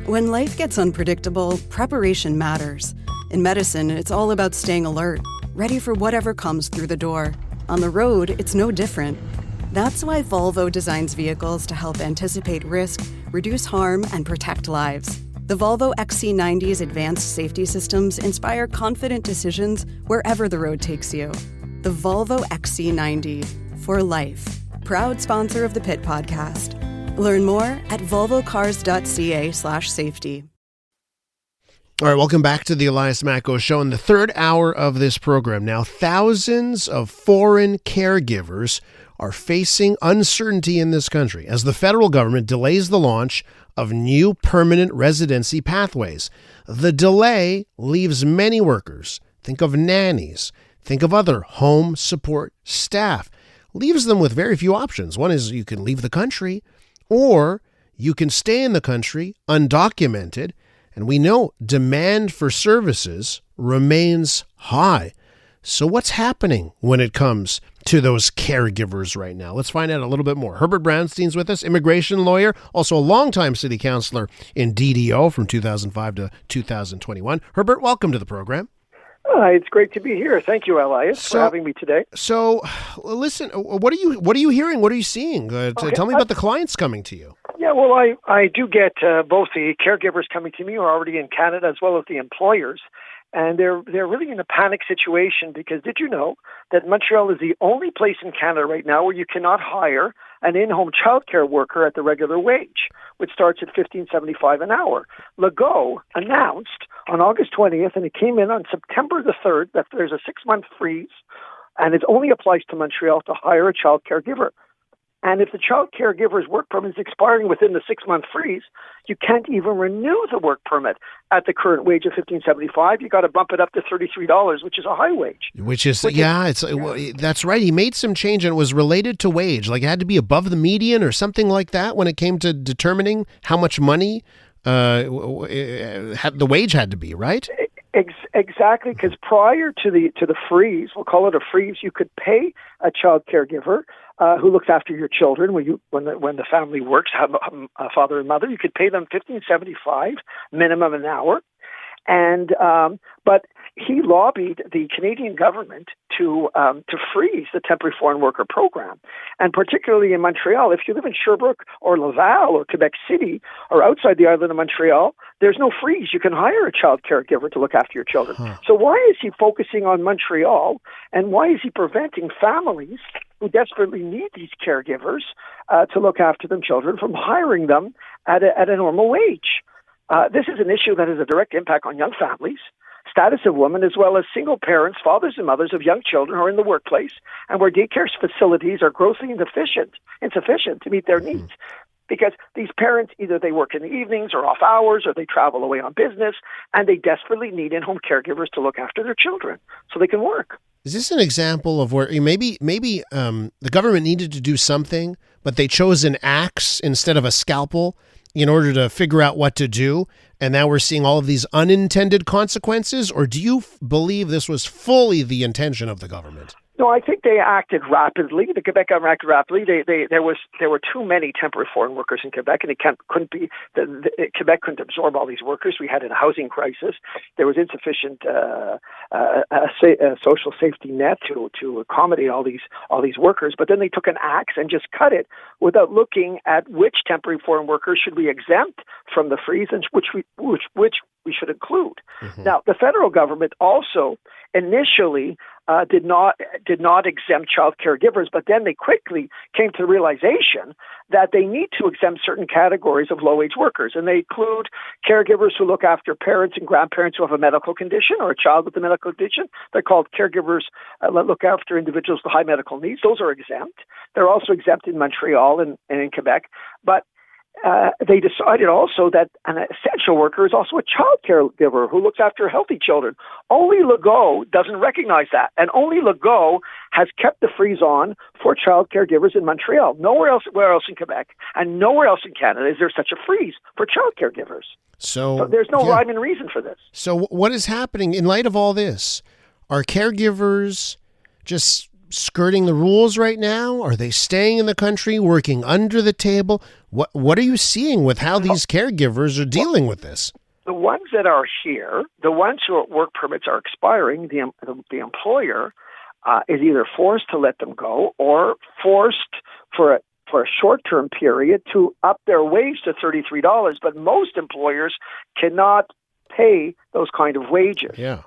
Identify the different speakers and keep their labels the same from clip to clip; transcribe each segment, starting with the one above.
Speaker 1: When life gets unpredictable, preparation matters. In medicine, it's all about staying alert, ready for whatever comes through the door. On the road, it's no different. That's why Volvo designs vehicles to help anticipate risk, reduce harm, and protect lives. The Volvo XC90's advanced safety systems inspire confident decisions wherever the road takes you. The Volvo XC90, for life. Proud sponsor of the Pit Podcast. Learn more at volvocars.ca/safety.
Speaker 2: All right, welcome back to the Elias Macko Show in the third hour of this program. Now, thousands of foreign caregivers are facing uncertainty in this country as the federal government delays the launch of new permanent residency pathways. The delay leaves many workers, think of nannies, think of other home support staff, leaves them with very few options. One is you can leave the country, or you can stay in the country undocumented, and we know demand for services remains high. So what's happening when it comes to those caregivers right now? Let's find out a little bit more. Herbert Brownstein's with us, immigration lawyer, also a longtime city councillor in DDO from 2005 to 2021. Herbert, welcome to the program.
Speaker 3: It's great to be here. Thank you, Elias, for having me today.
Speaker 2: So, listen, what are you hearing? What are you seeing? Tell me about the clients coming to you.
Speaker 3: Yeah, well, I do get both the caregivers coming to me who are already in Canada as well as the employers. And they're really in a panic situation because did you know that Montreal is the only place in Canada right now where you cannot hire an in-home childcare worker at the regular wage, which starts at $15.75 an hour. Legault announced on August 20th, and it came in on September the 3rd, that there's a 6-month freeze, and it only applies to Montreal to hire a child caregiver. And if the child caregiver's work permit is expiring within the 6-month freeze, you can't even renew the work permit at the current wage of $15.75. You got to bump it up to $33, which is a high wage.
Speaker 2: That's right. He made some change, and it was related to wage. Like it had to be above the median or something like that when it came to determining how much money the wage had to be, right?
Speaker 3: Exactly, because prior to the freeze, we'll call it a freeze, you could pay a child caregiver who looks after your children when the family works, have a father and mother. You could pay them $15.75 minimum an hour, and but he lobbied the Canadian government to freeze the temporary foreign worker program, and particularly in Montreal. If you live in Sherbrooke or Laval or Quebec City or outside the island of Montreal, there's no freeze. You can hire a child caregiver to look after your children. So why is he focusing on Montreal, and why is he preventing families who desperately need these caregivers to look after their children from hiring them at a normal wage? This is an issue that has a direct impact on young families, status of women, as well as single parents, fathers and mothers of young children who are in the workplace and where daycare facilities are grossly insufficient to meet their needs. Because these parents, either they work in the evenings or off hours, or they travel away on business, and they desperately need in-home caregivers to look after their children so they can work.
Speaker 2: Is this an example of where maybe the government needed to do something, but they chose an axe instead of a scalpel in order to figure out what to do, and now we're seeing all of these unintended consequences? Or do you believe this was fully the intention of the government?
Speaker 3: No, I think they acted rapidly. The Quebec government acted rapidly. There were too many temporary foreign workers in Quebec, and Quebec couldn't absorb all these workers. We had a housing crisis. There was insufficient social safety net to accommodate all these workers. But then they took an axe and just cut it without looking at which temporary foreign workers should we exempt from the freeze and which we should include. Mm-hmm. Now, the federal government also initially did not exempt child caregivers, but then they quickly came to the realization that they need to exempt certain categories of low-wage workers, and they include caregivers who look after parents and grandparents who have a medical condition or a child with a medical condition. They're called caregivers that look after individuals with high medical needs. Those are exempt. They're also exempt in Montreal and in Quebec, but they decided also that an essential worker is also a child caregiver who looks after healthy children. Only Legault doesn't recognize that, and only Legault has kept the freeze on for child caregivers in Montreal. Nowhere else in Quebec and nowhere else in Canada is there such a freeze for child caregivers. So there's no rhyme and reason for this.
Speaker 2: So what is happening in light of all this? Are caregivers just skirting the rules right now? Are they staying in the country, working under the table? What are you seeing with how these caregivers are dealing with this?
Speaker 3: The ones that are here, the ones whose work permits are expiring, the employer is either forced to let them go or forced for a short-term period to up their wage to $33. But most employers cannot pay those kind of wages.
Speaker 2: Yeah.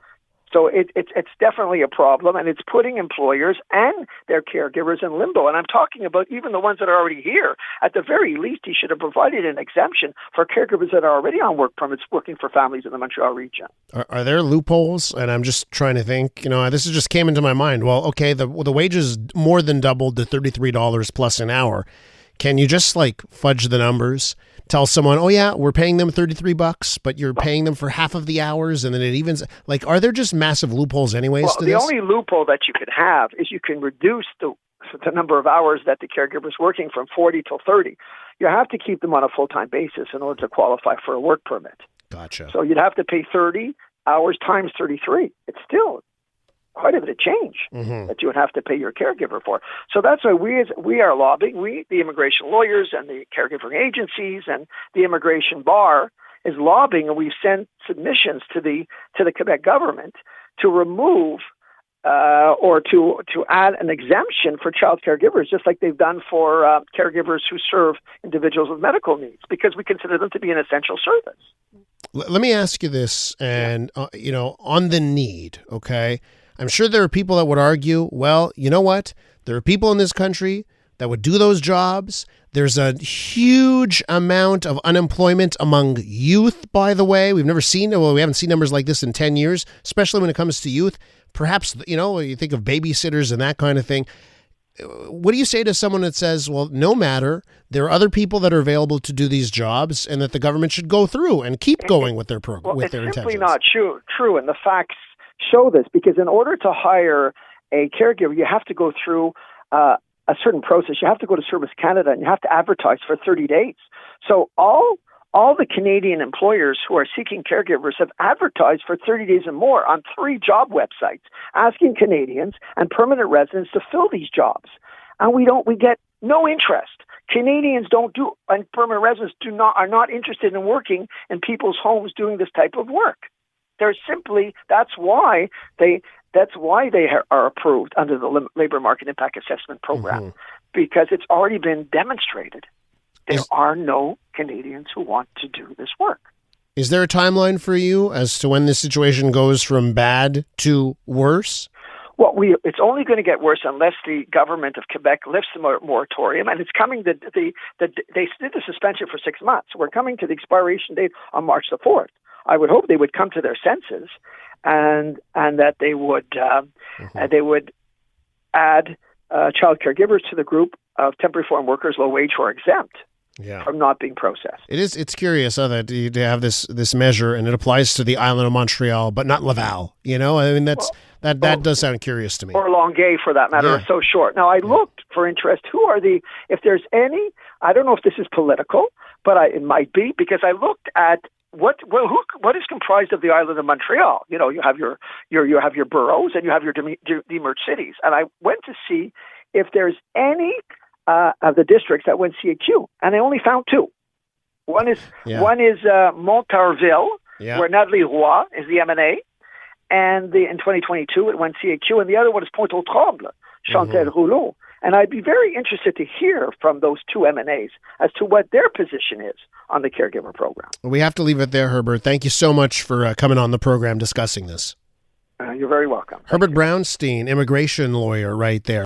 Speaker 3: So it's definitely a problem, and it's putting employers and their caregivers in limbo. And I'm talking about even the ones that are already here. At the very least, he should have provided an exemption for caregivers that are already on work permits working for families in the Montreal region.
Speaker 2: Are there loopholes? And I'm just trying to think, this just came into my mind. Well, okay, the wages more than doubled to $33 plus an hour. Can you just fudge the numbers? Tell someone, oh yeah, we're paying them $33, but you're paying them for half of the hours, and then it evens. Are there just massive loopholes anyways to this?
Speaker 3: The only loophole that you could have is you can reduce the number of hours that the caregiver is working from 40 till 30. You have to keep them on a full-time basis in order to qualify for a work permit.
Speaker 2: Gotcha.
Speaker 3: So you'd have to pay 30 hours times 33. It's still quite a bit of change that you would have to pay your caregiver for. So that's why we are lobbying. We, the immigration lawyers and the caregiving agencies and the immigration bar, is lobbying, and we've sent submissions to the Quebec government to remove or to add an exemption for child caregivers, just like they've done for caregivers who serve individuals with medical needs, because we consider them to be an essential service.
Speaker 2: Let me ask you this, and on the need, okay? I'm sure there are people that would argue, well, you know what? There are people in this country that would do those jobs. There's a huge amount of unemployment among youth, by the way. We haven't seen numbers like this in 10 years, especially when it comes to youth. Perhaps, you think of babysitters and that kind of thing. What do you say to someone that says, well, no matter, there are other people that are available to do these jobs and that the government should go through and keep going with their program, with their intentions?
Speaker 3: It's simply not true, and the facts show this, because in order to hire a caregiver, you have to go through a certain process. You have to go to Service Canada and you have to advertise for 30 days. So all the Canadian employers who are seeking caregivers have advertised for 30 days and more on 3 job websites, asking Canadians and permanent residents to fill these jobs. And we get no interest. Canadians and permanent residents are not interested in working in people's homes doing this type of work. That's why they are approved under the Labor Market Impact Assessment Program, because it's already been demonstrated. There are no Canadians who want to do this work.
Speaker 2: Is there a timeline for you as to when this situation goes from bad to worse?
Speaker 3: Well, it's only going to get worse unless the government of Quebec lifts the moratorium, and it's coming. They did the suspension for 6 months. We're coming to the expiration date on March the 4th. I would hope they would come to their senses, and that they would add child caregivers to the group of temporary foreign workers, low wage, who are exempt from not being processed.
Speaker 2: It's curious that you have this measure, and it applies to the island of Montreal, but not Laval. That does sound curious to me.
Speaker 3: Or Longueuil, for that matter, is so short. Now, I looked for interest. If there's any, I don't know if this is political, but it might be, because I looked at what is comprised of the island of Montreal. You have your boroughs and you have your demerged cities. And I went to see if there's any of the districts that went CAQ, and I only found 2. One is Montarville, where Nathalie Roy is the MNA, and in 2022 it went CAQ, and the other one is Pointe-aux-Trembles, Chantal Rouleau. And I'd be very interested to hear from those 2 MNAs as to what their position is on the caregiver program.
Speaker 2: We have to leave it there, Herbert. Thank you so much for coming on the program discussing this.
Speaker 3: You're very welcome.
Speaker 2: Herbert Brownstein, immigration lawyer, right there.